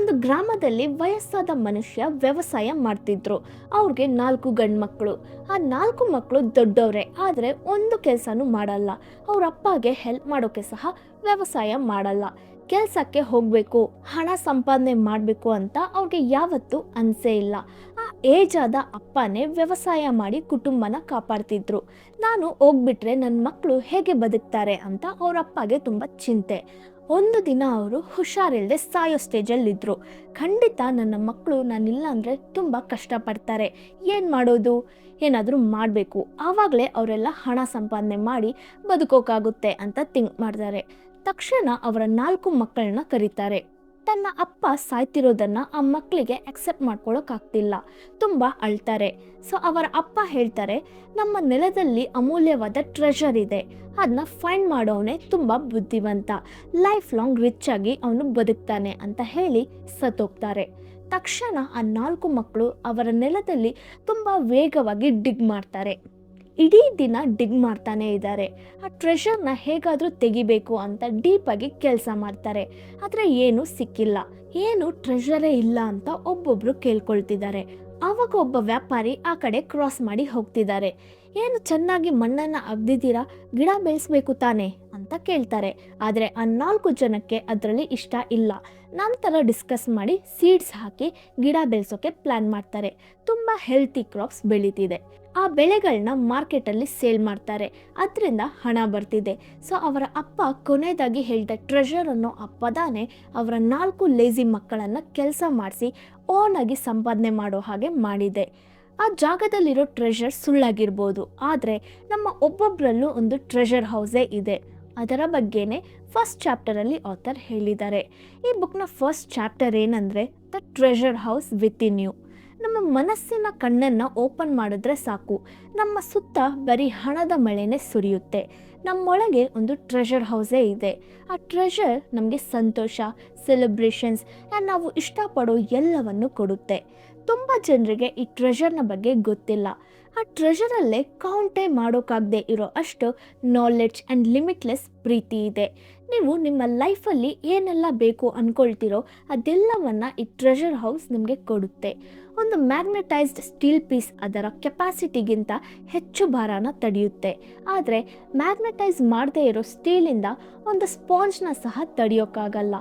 ಒಂದು ಗ್ರಾಮದಲ್ಲಿ ವಯಸ್ಸಾದ ಮನುಷ್ಯ ವ್ಯವಸಾಯ ಮಾಡ್ತಿದ್ರು. ಅವ್ರಿಗೆ 4 ಗಂಡು ಮಕ್ಕಳು. ಆ 4 ಮಕ್ಕಳು ದೊಡ್ಡವರೇ, ಆದರೆ ಒಂದು ಕೆಲಸನೂ ಮಾಡಲ್ಲ. ಅವ್ರ ಅಪ್ಪಗೆ ಹೆಲ್ಪ್ ಮಾಡೋಕೆ ಸಹ ವ್ಯವಸಾಯ ಮಾಡಲ್ಲ. ಕೆಲಸಕ್ಕೆ ಹೋಗಬೇಕು, ಹಣ ಸಂಪಾದನೆ ಮಾಡಬೇಕು ಅಂತ ಅವ್ರಿಗೆ ಯಾವತ್ತೂ ಅನಿಸೇ ಇಲ್ಲ. ಆ ಏಜ್ ಆದ ಅಪ್ಪನೇ ವ್ಯವಸಾಯ ಮಾಡಿ ಕುಟುಂಬನ ಕಾಪಾಡ್ತಿದ್ರು. ನಾನು ಹೋಗ್ಬಿಟ್ರೆ ನನ್ನ ಮಕ್ಕಳು ಹೇಗೆ ಬದುಕ್ತಾರೆ ಅಂತ ಅವ್ರ ಅಪ್ಪಗೆ ತುಂಬ ಚಿಂತೆ. ಒಂದು ದಿನ ಅವರು ಹುಷಾರಿಲ್ಲದೆ ಸಾಯೋ ಸ್ಟೇಜಲ್ಲಿದ್ದರು. ಖಂಡಿತ ನನ್ನ ಮಕ್ಕಳು ನಾನಿಲ್ಲ ಅಂದರೆ ತುಂಬ ಕಷ್ಟಪಡ್ತಾರೆ, ಏನು ಮಾಡೋದು, ಏನಾದರೂ ಮಾಡಬೇಕು, ಆವಾಗಲೇ ಅವರೆಲ್ಲ ಹಣ ಸಂಪಾದನೆ ಮಾಡಿ ಬದುಕೋಕ್ಕಾಗುತ್ತೆ ಅಂತ ಥಿಂಕ್ ಮಾಡ್ತಾರೆ. ತಕ್ಷಣ ಅವರ 4 ಮಕ್ಕಳನ್ನ ಕರೀತಾರೆ. ತನ್ನ ಅಪ್ಪ ಸಾಯ್ತಿರೋದನ್ನು ಆ ಮಕ್ಕಳಿಗೆ ಅಕ್ಸೆಪ್ಟ್ ಮಾಡ್ಕೊಳ್ಳೋಕ್ಕಾಗ್ತಿಲ್ಲ, ತುಂಬ ಅಳ್ತಾರೆ. ಸೊ ಅವರ ಅಪ್ಪ ಹೇಳ್ತಾರೆ, ನಮ್ಮ ನೆಲದಲ್ಲಿ ಅಮೂಲ್ಯವಾದ ಟ್ರೆಷರ್ ಇದೆ, ಅದನ್ನ ಫೈಂಡ್ ಮಾಡೋವನೇ ತುಂಬ ಬುದ್ಧಿವಂತ, ಲೈಫ್ ಲಾಂಗ್ ರಿಚ್ ಆಗಿ ಅವನು ಬದುಕ್ತಾನೆ ಅಂತ ಹೇಳಿ ಸತ್ತೋಗ್ತಾರೆ. ತಕ್ಷಣ ಆ 4 ಮಕ್ಕಳು ಅವರ ನೆಲದಲ್ಲಿ ತುಂಬ ವೇಗವಾಗಿ ಡಿಗ್ ಮಾಡ್ತಾರೆ. ಇಡೀ ದಿನ ಡಿಗ್ ಮಾಡ್ತಾನೆ ಇದ್ದಾರೆ. ಆ ಟ್ರೆಷರ್ನ ಹೇಗಾದರೂ ತೆಗಿಬೇಕು ಅಂತ ಡೀಪಾಗಿ ಕೆಲಸ ಮಾಡ್ತಾರೆ. ಆದರೆ ಏನೂ ಸಿಕ್ಕಿಲ್ಲ. ಏನು ಟ್ರೆಷರೇ ಇಲ್ಲ ಅಂತ ಒಬ್ಬೊಬ್ಬರು ಕೇಳ್ಕೊಳ್ತಿದ್ದಾರೆ. ಆವಾಗ ಒಬ್ಬ ವ್ಯಾಪಾರಿ ಆ ಕಡೆ ಕ್ರಾಸ್ ಮಾಡಿ ಹೋಗ್ತಿದ್ದಾರೆ. ಏನು ಚೆನ್ನಾಗಿ ಮಣ್ಣನ್ನು ಅಗ್ದಿದ್ದೀರಾ, ಗಿಡ ಬೆಳೆಸ್ಬೇಕು ತಾನೇ ಅಂತ ಕೇಳ್ತಾರೆ. ಆದರೆ ಆ 4 ಜನಕ್ಕೆ ಅದರಲ್ಲಿ ಇಷ್ಟ ಇಲ್ಲ. ನಂತರ ಡಿಸ್ಕಸ್ ಮಾಡಿ ಸೀಡ್ಸ್ ಹಾಕಿ ಗಿಡ ಬೆಳೆಸೋಕೆ ಪ್ಲ್ಯಾನ್ ಮಾಡ್ತಾರೆ. ತುಂಬ ಹೆಲ್ತಿ ಕ್ರಾಪ್ಸ್ ಬೆಳೀತಿದೆ. ಆ ಬೆಳೆಗಳನ್ನ ಮಾರ್ಕೆಟಲ್ಲಿ ಸೇಲ್ ಮಾಡ್ತಾರೆ, ಅದರಿಂದ ಹಣ ಬರ್ತಿದೆ. ಸೊ ಅವರ ಅಪ್ಪ ಕೊನೆಯದಾಗಿ ಹೇಳಿದ ಟ್ರೆಷರ್ ಅನ್ನೋ ಆ ಪದಾನೇ ಅವರ 4 ಲೇಜಿ ಮಕ್ಕಳನ್ನು ಕೆಲಸ ಮಾಡಿಸಿ ಓನಾಗಿ ಸಂಪಾದನೆ ಮಾಡೋ ಹಾಗೆ ಮಾಡಿದೆ. ಆ ಜಾಗದಲ್ಲಿರೋ ಟ್ರೆಷರ್ ಸುಳ್ಳಾಗಿರ್ಬೋದು, ಆದರೆ ನಮ್ಮ ಒಬ್ಬೊಬ್ಬರಲ್ಲೂ ಒಂದು ಟ್ರೆಷರ್ ಹೌಸೇ ಇದೆ. ಅದರ ಬಗ್ಗೆನೇ ಫಸ್ಟ್ ಚಾಪ್ಟರಲ್ಲಿ ಆಥರ್ ಹೇಳಿದ್ದಾರೆ. ಈ ಬುಕ್ನ ಫಸ್ಟ್ ಚಾಪ್ಟರ್ ಏನಂದರೆ the treasure house within you. ನಮ್ಮ ಮನಸ್ಸಿನ ಕಣ್ಣನ್ನು ಓಪನ್ ಮಾಡಿದ್ರೆ ಸಾಕು, ನಮ್ಮ ಸುತ್ತ ಬರೀ ಹಣದ ಮಳೆನೇ ಸುರಿಯುತ್ತೆ. ನಮ್ಮೊಳಗೆ ಒಂದು ಟ್ರೆಷರ್ ಹೌಸೇ ಇದೆ. ಆ ಟ್ರೆಷರ್ ನಮಗೆ ಸಂತೋಷ, ಸೆಲೆಬ್ರೇಷನ್ಸ್, ನಾವು ಇಷ್ಟಪಡೋ ಎಲ್ಲವನ್ನು ಕೊಡುತ್ತೆ. ತುಂಬ ಜನರಿಗೆ ಈ ಟ್ರೆಷರ್ನ ಬಗ್ಗೆ ಗೊತ್ತಿಲ್ಲ. ಆ ಟ್ರೆಷರಲ್ಲೇ ಕೌಂಟೇ ಮಾಡೋಕ್ಕಾಗದೆ ಇರೋ ಅಷ್ಟು ನಾಲೆಡ್ಜ್ ಆ್ಯಂಡ್ ಲಿಮಿಟ್ಲೆಸ್ ಪ್ರೀತಿ ಇದೆ. ನೀವು ನಿಮ್ಮ ಲೈಫಲ್ಲಿ ಏನೆಲ್ಲ ಬೇಕು ಅಂದ್ಕೊಳ್ತೀರೋ ಅದೆಲ್ಲವನ್ನು ಈ ಟ್ರೆಷರ್ ಹೌಸ್ ನಿಮಗೆ ಕೊಡುತ್ತೆ. ಒಂದು ಮ್ಯಾಗ್ನೆಟೈಸ್ಡ್ ಸ್ಟೀಲ್ ಪೀಸ್ ಅದರ ಕೆಪಾಸಿಟಿಗಿಂತ ಹೆಚ್ಚು ಭಾರನ ತಡೆಯುತ್ತೆ. ಆದರೆ ಮ್ಯಾಗ್ನೆಟೈಸ್ ಮಾಡದೇ ಇರೋ ಸ್ಟೀಲಿಂದ ಒಂದು ಸ್ಪಾಂಜ್ನ ಸಹ ತಡೆಯೋಕ್ಕಾಗಲ್ಲ.